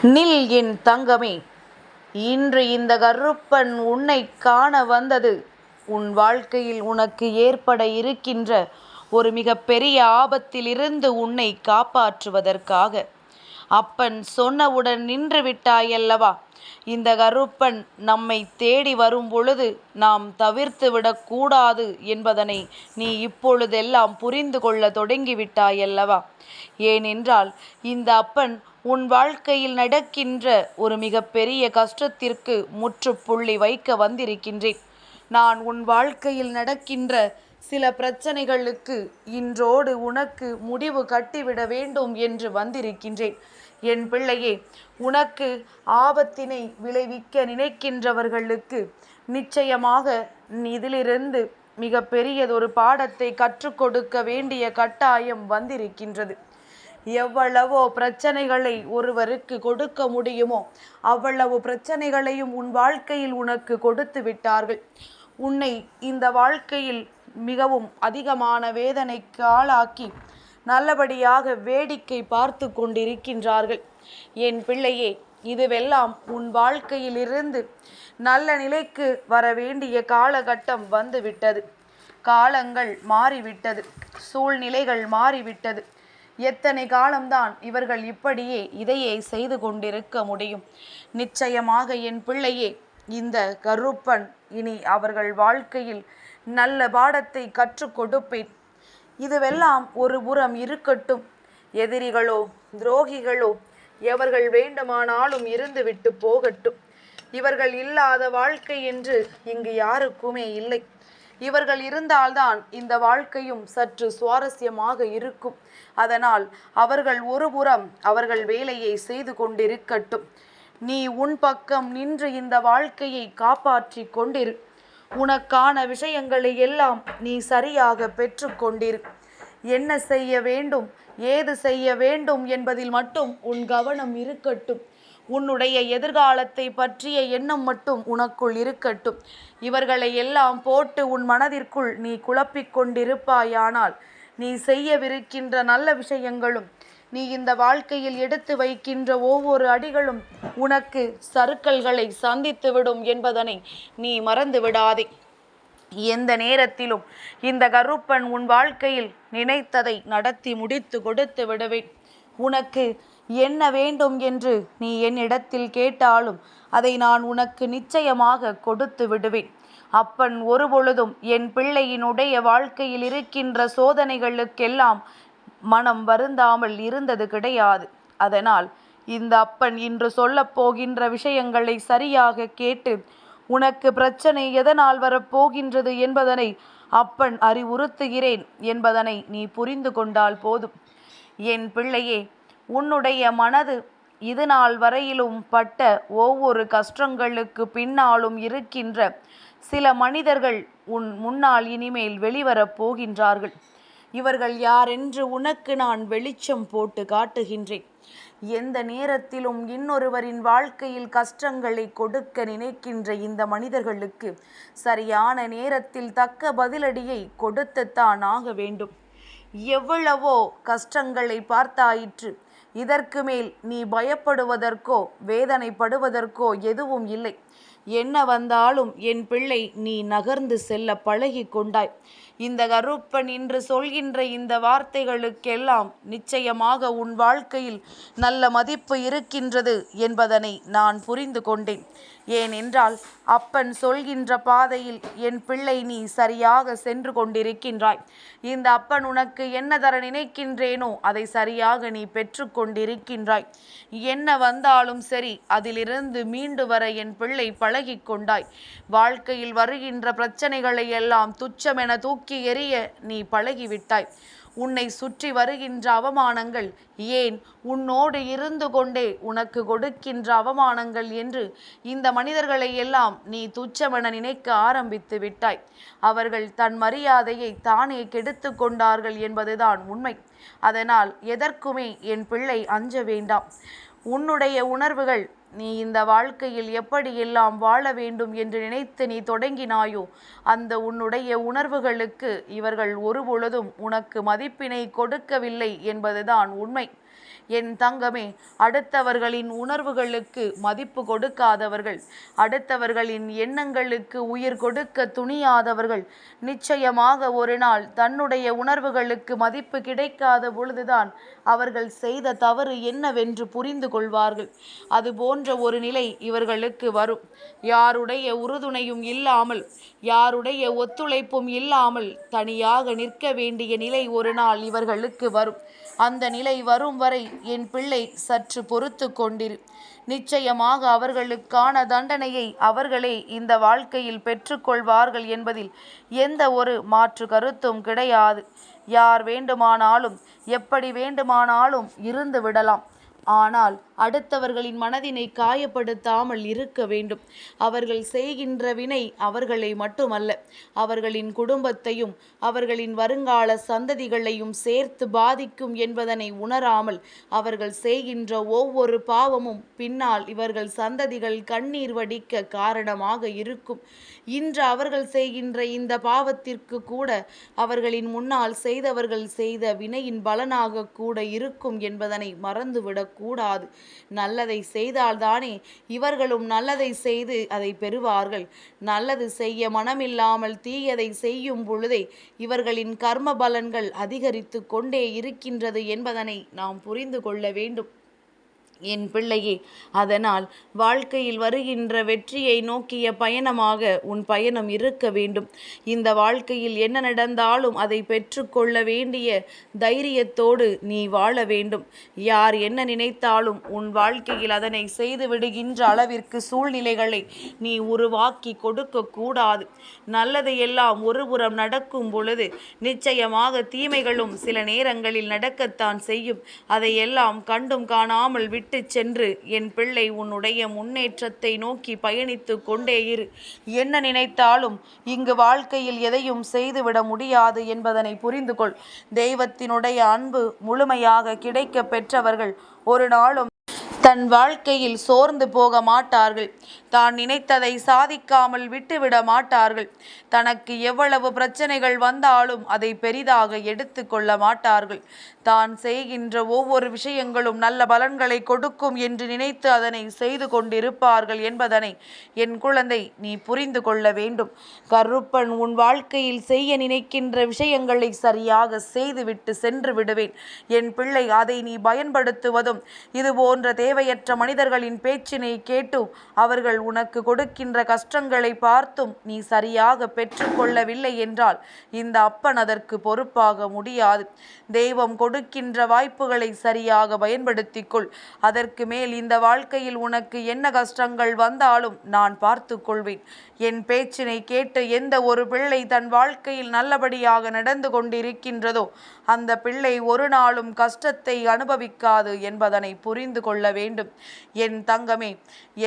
நில் என் தங்கமே, இன்று இந்த கருப்பன் உன்னைக் காண வந்தது உன் வாழ்க்கையில் உனக்கு ஏற்பட இருக்கின்ற ஒரு மிகப்பெரிய ஆபத்திலிருந்து உன்னை காப்பாற்றுவதற்காக. அப்பன் சொன்னவுடன் நின்று விட்டாயல்லவா? இந்த கருப்பன் நம்மை தேடி வரும் பொழுது நாம் தவிர்த்து விடக்கூடாது என்பதனை நீ இப்பொழுதெல்லாம் புரிந்து கொள்ள தொடங்கிவிட்டாயல்லவா? ஏனென்றால் இந்த அப்பன் உன் வாழ்க்கையில் நடக்கின்ற ஒரு மிகப்பெரிய கஷ்டத்திற்கு முற்றுப்புள்ளி வைக்க வந்திருக்கின்றேன். நான் உன் வாழ்க்கையில் நடக்கின்ற சில பிரச்சனைகளுக்கு இன்றோடு உனக்கு முடிவு கட்டிவிட வேண்டும் என்று வந்திருக்கின்றேன். என் பிள்ளையே, உனக்கு ஆபத்தினை விளைவிக்க நினைக்கின்றவர்களுக்கு நிச்சயமாக இதிலிருந்து மிக பெரியதொரு பாடத்தை கற்றுக் கொடுக்க வேண்டிய கட்டாயம் வந்திருக்கின்றது. எவ்வளவோ பிரச்சனைகளை ஒருவருக்கு கொடுக்க முடியுமோ அவ்வளவு பிரச்சனைகளையும் உன் வாழ்க்கையில் உனக்கு கொடுத்து விட்டார்கள். உன்னை இந்த வாழ்க்கையில் மிகவும் அதிகமான வேதனைக்கு ஆளாக்கி நல்லபடியாக வேடிக்கை பார்த்து கொண்டிருக்கின்றார்கள். என் பிள்ளையே, இதுவெல்லாம் உன் வாழ்க்கையில் இருந்து நல்ல நிலைக்கு வர வேண்டிய காலகட்டம் வந்துவிட்டது. காலங்கள் மாறிவிட்டது, சூழ்நிலைகள் மாறிவிட்டது. எத்தனை காலம்தான் இவர்கள் இப்படியே இதையே செய்து கொண்டிருக்க முடியும்? நிச்சயமாக என் பிள்ளையே, இந்த கருப்பன் இனி அவர்கள் வாழ்க்கையில் நல்ல பாடத்தை கற்றுக் கொடுப்பேன். இதுவெல்லாம் ஒரு புறம் இருக்கட்டும். எதிரிகளோ துரோகிகளோ எவர்கள் வேண்டுமானாலும் இருந்துவிட்டு போகட்டும். இவர்கள் இல்லாத வாழ்க்கை என்று இங்கு யாருக்குமே இல்லை. இவர்கள் இருந்தால்தான் இந்த வாழ்க்கையும் சற்று சுவாரஸ்யமாக இருக்கும். அதனால் அவர்கள் ஒருபுறம் அவர்கள் வேலையை செய்து கொண்டிருக்கட்டும். நீ உன் பக்கம் நின்று இந்த வாழ்க்கையை காப்பாற்றி கொண்டிரு. உனக்கான விஷயங்களை எல்லாம் நீ சரியாக பெற்று கொண்டிரு. என்ன செய்ய வேண்டும், ஏது செய்ய வேண்டும் என்பதில் மட்டும் உன் கவனம் இருக்கட்டும். உன்னுடைய எதிர்காலத்தை பற்றிய எண்ணம் மட்டும் உனக்குள் இருக்கட்டும். இவர்களை எல்லாம் போட்டு உன் மனதிற்குள் நீ குழப்பிக் கொண்டிருப்பாயானால் நீ செய்யவிருக்கின்ற நல்ல விஷயங்களும் நீ இந்த வாழ்க்கையில் எடுத்து வைக்கின்ற ஒவ்வொரு அடிகளும் உனக்கு சறுக்கல்களை சந்தித்துவிடும் என்பதனை நீ மறந்து விடாதே. எந்த நேரத்திலும் இந்த கருப்பன் உன் வாழ்க்கையில் நினைத்ததை நடத்தி முடித்து கொடுத்து விடுவேன். உனக்கு என்ன வேண்டும் என்று நீ என்னிடத்தில் கேட்டாலும் அதை நான் உனக்கு நிச்சயமாக கொடுத்து விடுவேன். அப்பன் ஒருபொழுதும் என் பிள்ளையினுடைய வாழ்க்கையில் இருக்கின்ற சோதனைகளுக்கெல்லாம் மனம் வருந்தாமல் இருந்தது கிடையாது. அதனால் இந்த அப்பன் இன்று சொல்லப் போகின்ற விஷயங்களை சரியாக கேட்டு உனக்கு பிரச்சனை எதனால் வரப்போகின்றது என்பதனை அப்பன் அறிவுறுத்துகிறேன் என்பதனை நீ புரிந்து கொண்டால் போதும். என் பிள்ளையே, உன்னுடைய மனது இது நாள் வரையிலும் பட்ட ஒவ்வொரு கஷ்டங்களுக்கு பின்னாலும் இருக்கின்ற சில மனிதர்கள் உன் முன்னால் இனிமேல் வெளிவரப் போகின்றார்கள். இவர்கள் யாரென்று உனக்கு நான் வெளிச்சம் போட்டு காட்டுகின்றேன். எந்த நேரத்திலும் இன்னொருவரின் வாழ்க்கையில் கஷ்டங்களை கொடுக்க நினைக்கின்ற இந்த மனிதர்களுக்கு சரியான நேரத்தில் தக்க பதிலடியை கொடுத்துத்தான் ஆக வேண்டும். எவ்வளவோ கஷ்டங்களை பார்த்தாயிற்று. இதற்கு மேல் நீ பயப்படுவதற்கோ வேதனைப்படுவதற்கோ எதுவும் இல்லை. என்ன வந்தாலும் என் பிள்ளை நீ நகர்ந்து செல்ல பழகி கொண்டாய். இந்த கருப்பன் இன்று சொல்கின்ற இந்த வார்த்தைகளுக்கெல்லாம் நிச்சயமாக உன் வாழ்க்கையில் நல்ல மதிப்பு இருக்கின்றது என்பதனை நான் புரிந்து கொண்டேன். ஏனென்றால் அப்பன் சொல்கின்ற பாதையில் என் பிள்ளை நீ சரியாக சென்று கொண்டிருக்கின்றாய். இந்த அப்பன் உனக்கு என்ன தர நினைக்கின்றேனோ அதை சரியாக நீ பெற்று கொண்டிருக்கின்றாய். என்ன வந்தாலும் சரி, அதிலிருந்து மீண்டு வர என் பிள்ளை பழகி கொண்டாய். வாழ்க்கையில் வருகின்ற பிரச்சனைகளை எல்லாம் துச்சமென தூக்கி எறிய நீ பழகிவிட்டாய். உன்னை சுற்றி வருகின்ற அவமானங்கள் ஏன் உன்னோடு இருந்து கொண்டே உனக்கு கொடுக்கின்ற அவமானங்கள் என்று இந்த மனிதர்களை எல்லாம் நீ துச்சமென நினைக்க ஆரம்பித்து விட்டாய். அவர்கள் தன் மரியாதையை தானே கெடுத்து கொண்டார்கள் என்பதுதான் உண்மை. அதனால் எதற்குமே என் பிள்ளை அஞ்ச வேண்டாம். உன்னுடைய உணர்வுகள் நீ இந்த வாழ்க்கையில் எப்படியெல்லாம் வாழ வேண்டும் என்று நினைத்து நீ தொடங்கினாயோ அந்த உன்னுடைய உணர்வுகளுக்கு இவர்கள் ஒருபொழுதும் உனக்கு மதிப்பினை கொடுக்கவில்லை என்பதுதான் உண்மை. என் தங்கமே, அடுத்தவர்களின் உணர்வுகளுக்கு மதிப்பு கொடுக்காதவர்கள், அடுத்தவர்களின் எண்ணங்களுக்கு உயிர் கொடுக்க துணியாதவர்கள் நிச்சயமாக ஒரு நாள் தன்னுடைய உணர்வுகளுக்கு மதிப்பு கிடைக்காத பொழுதுதான் அவர்கள் செய்த தவறு என்னவென்று புரிந்து கொள்வார்கள். அது போன்ற ஒரு நிலை இவர்களுக்கு வரும். யாருடைய உறுதுணையும் இல்லாமல், யாருடைய ஒத்துழைப்பும் இல்லாமல் தனியாக நிற்க வேண்டிய நிலை ஒரு நாள் இவர்களுக்கு வரும். அந்த நிலை வரும் வரை என் பிள்ளை சற்று பொறுத்து கொண்டிரு. நிச்சயமாக அவர்களுக்கான தண்டனையை அவர்களே இந்த வாழ்க்கையில் பெற்றுக்கொள்வார்கள் என்பதில் எந்த ஒரு மாற்று கருத்தும் கிடையாது. யார் வேண்டுமானாலும் எப்படி வேண்டுமானாலும் இருந்து விடலாம். ஆனால் அடுத்தவர்களின் மனதினை காயப்படுத்தாமல் இருக்க வேண்டும். அவர்கள் செய்கின்ற வினை அவர்களை மட்டுமல்ல, அவர்களின் குடும்பத்தையும் அவர்களின் வருங்கால சந்ததிகளையும் சேர்த்து பாதிக்கும் என்பதனை உணராமல் அவர்கள் செய்கின்ற ஒவ்வொரு பாவமும் பின்னால் இவர்கள் சந்ததிகள் கண்ணீர் வடிக்க காரணமாக இருக்கும். இன்று அவர்கள் செய்கின்ற இந்த பாவத்திற்கு கூட அவர்களின் முன்னால் செய்தவர்கள் செய்த வினையின் பலனாக கூட இருக்கும் என்பதனை மறந்துவிடக் கூடாது. நல்லதை செய்தால்தானே இவர்களும் நல்லதை செய்து அதை பெறுவார்கள். நல்லது செய்ய மனமில்லாமல் தீயதை செய்யும் பொழுதே இவர்களின் கர்ம பலன்கள் அதிகரித்து கொண்டே இருக்கின்றது என்பதனை நாம் புரிந்து கொள்ள வேண்டும். என் பிள்ளையே, அதனால் வாழ்க்கையில் வருகின்ற வெற்றியை நோக்கிய பயணமாக உன் பயணம் இருக்க வேண்டும். இந்த வாழ்க்கையில் என்ன நடந்தாலும் அதை பெற்றுக்கொள்ள வேண்டிய தைரியத்தோடு நீ வாழ வேண்டும். யார் என்ன நினைத்தாலும் உன் வாழ்க்கையில் அதனை செய்து விடுகின்ற அளவிற்கு சூழ்நிலைகளை நீ உருவாக்கி கொடுக்க கூடாது. நல்லது எல்லாம் ஒருபுறம் நடக்கும் பொழுது நிச்சயமாக தீமைகளும் சில நேரங்களில் நடக்கத்தான் செய்யும். அதையெல்லாம் கண்டும் காணாமல் விட்டு சென்று என் பிள்ளை உன்னுடைய முன்னேற்றத்தை நோக்கி பயணித்து கொண்டே இரு. என்ன நினைத்தாலும் இங்கு வாழ்க்கையில் எதையும் செய்துவிட முடியாது என்பதனை புரிந்து கொள். தெய்வத்தினுடைய அன்பு முழுமையாக கிடைக்க பெற்றவர்கள் ஒரு நாளும் தன் வாழ்க்கையில் சோர்ந்து போக மாட்டார்கள். தான் நினைத்ததை சாதிக்காமல் விட்டுவிட மாட்டார்கள். தனக்கு எவ்வளவு பிரச்சனைகள் வந்தாலும் அதை பெரிதாக எடுத்து கொள்ள மாட்டார்கள். தான் செய்கின்ற ஒவ்வொரு விஷயங்களும் நல்ல பலன்களை கொடுக்கும் என்று நினைத்து அதனை செய்து கொண்டிருப்பார்கள் என்பதனை என் குழந்தை நீ புரிந்து கொள்ள வேண்டும். கருப்பன் உன் வாழ்க்கையில் செய்ய நினைக்கின்ற விஷயங்களை சரியாக செய்துவிட்டு சென்று விடுவேன். என் பிள்ளை, அதை நீ பயன்படுத்துவதும் இது போன்ற தேவையற்ற மனிதர்களின் பேச்சினை கேட்டும் அவர்கள் உனக்கு கொடுக்கின்ற கஷ்டங்களை பார்த்தும் நீ சரியாக பெற்றுக்கொள்ளவில்லை என்றால் இந்த அப்பன் அதற்கு பொறுப்பாக முடியாது. தெய்வம் கொடுக்கின்ற வாய்ப்புகளை சரியாக பயன்படுத்திக்கொள். அதற்கு மேல் இந்த வாழ்க்கையில் உனக்கு என்ன கஷ்டங்கள் வந்தாலும் நான் பார்த்து கொள்வேன். என் பேச்சினை கேட்டு எந்த ஒரு பிள்ளை தன் வாழ்க்கையில் நல்லபடியாக நடந்து கொண்டிருக்கின்றதோ அந்த பிள்ளை ஒரு நாளும் கஷ்டத்தை அனுபவிக்காது என்பதனை புரிந்து கொள்ள வேண்டும். என் தங்கமே,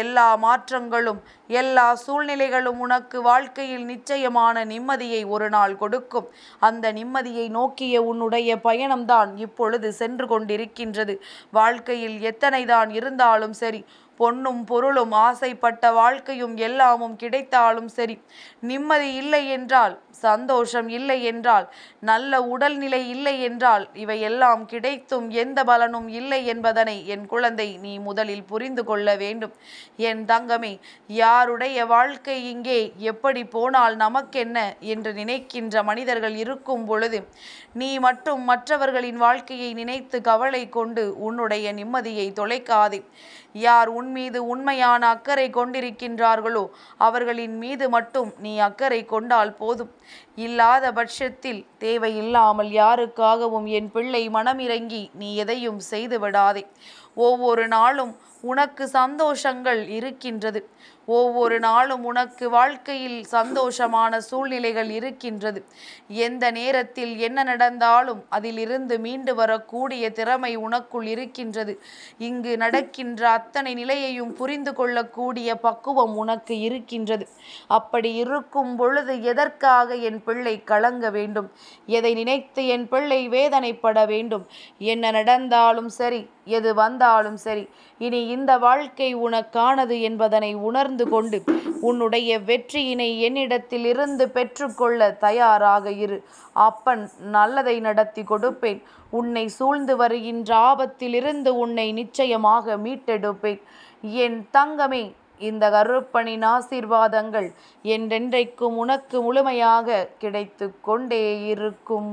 எல்லா மாற்றங்களும் எல்லா சூழ்நிலைகளும் உனக்கு வாழ்க்கையில் நிச்சயமான நிம்மதியை ஒரு நாள் கொடுக்கும். அந்த நிம்மதியை நோக்கிய உன்னுடைய பயணம்தான் இப்பொழுது சென்று கொண்டிருக்கின்றது. வாழ்க்கையில் எத்தனைதான் இருந்தாலும் சரி, பொன்னும் பொருளும் ஆசைப்பட்ட வாழ்க்கையும் எல்லாமும் கிடைத்தாலும் சரி, நிம்மதி இல்லை என்றால், சந்தோஷம் இல்லை என்றால், நல்ல உடல்நிலை இல்லை என்றால் இவையெல்லாம் கிடைத்தும் எந்த பலனும் இல்லை என்பதனை என் குழந்தை நீ முதலில் புரிந்து கொள்ள வேண்டும். என் தங்கமே, யாருடைய வாழ்க்கை இங்கே எப்படி போனால் நமக்கென்ன என்று நினைக்கின்ற மனிதர்கள் இருக்கும் பொழுது நீ மட்டும் மற்றவர்களின் வாழ்க்கையை நினைத்து கவலை கொண்டு உன்னுடைய நிம்மதியை தொலைக்காதே. யார் உன் மீது உண்மையான அக்கறை கொண்டிருக்கின்றார்களோ அவர்களின் மீது மட்டும் நீ அக்கறை கொண்டால் போதும். இல்லாத பட்சத்தில் தேவையில்லாமல் யாருக்காகவும் என் பிள்ளை மனமிறங்கி நீ எதையும் செய்து விடாதே. ஒவ்வொரு நாளும் உனக்கு சந்தோஷங்கள் இருக்கின்றது. ஒவ்வொரு நாளும் உனக்கு வாழ்க்கையில் சந்தோஷமான சூழ்நிலைகள் இருக்கின்றது. எந்த நேரத்தில் என்ன நடந்தாலும் அதிலிருந்து மீண்டு வரக்கூடிய திறமை உனக்குள் இருக்கின்றது. இங்கு நடக்கின்ற அத்தனை நிலையையும் புரிந்து கொள்ளக்கூடிய பக்குவம் உனக்கு இருக்கின்றது. அப்படி இருக்கும் பொழுது எதற்காக என் பிள்ளை கலங்க வேண்டும்? எதை நினைத்து என் பிள்ளை வேதனைப்பட வேண்டும்? என்ன நடந்தாலும் சரி, எது வந்தாலும் சரி, இனி இந்த வாழ்க்கை உனக்கானது என்பதனை உணர்ந்து கொண்டு உன்னுடைய வெற்றியினை என்னிடத்திலிருந்து பெற்றுக்கொள்ள தயாராக இரு. அப்பன் நல்லதை நடத்தி கொடுப்பேன். உன்னை சூழ்ந்து வருகின்ற ஆபத்திலிருந்து உன்னை நிச்சயமாக மீட்டெடுப்பேன். என் தங்கமே, இந்த கருப்பனின் ஆசீர்வாதங்கள் என்றென்றைக்கும் உனக்கு முழுமையாக கிடைத்து கொண்டே இருக்கும்.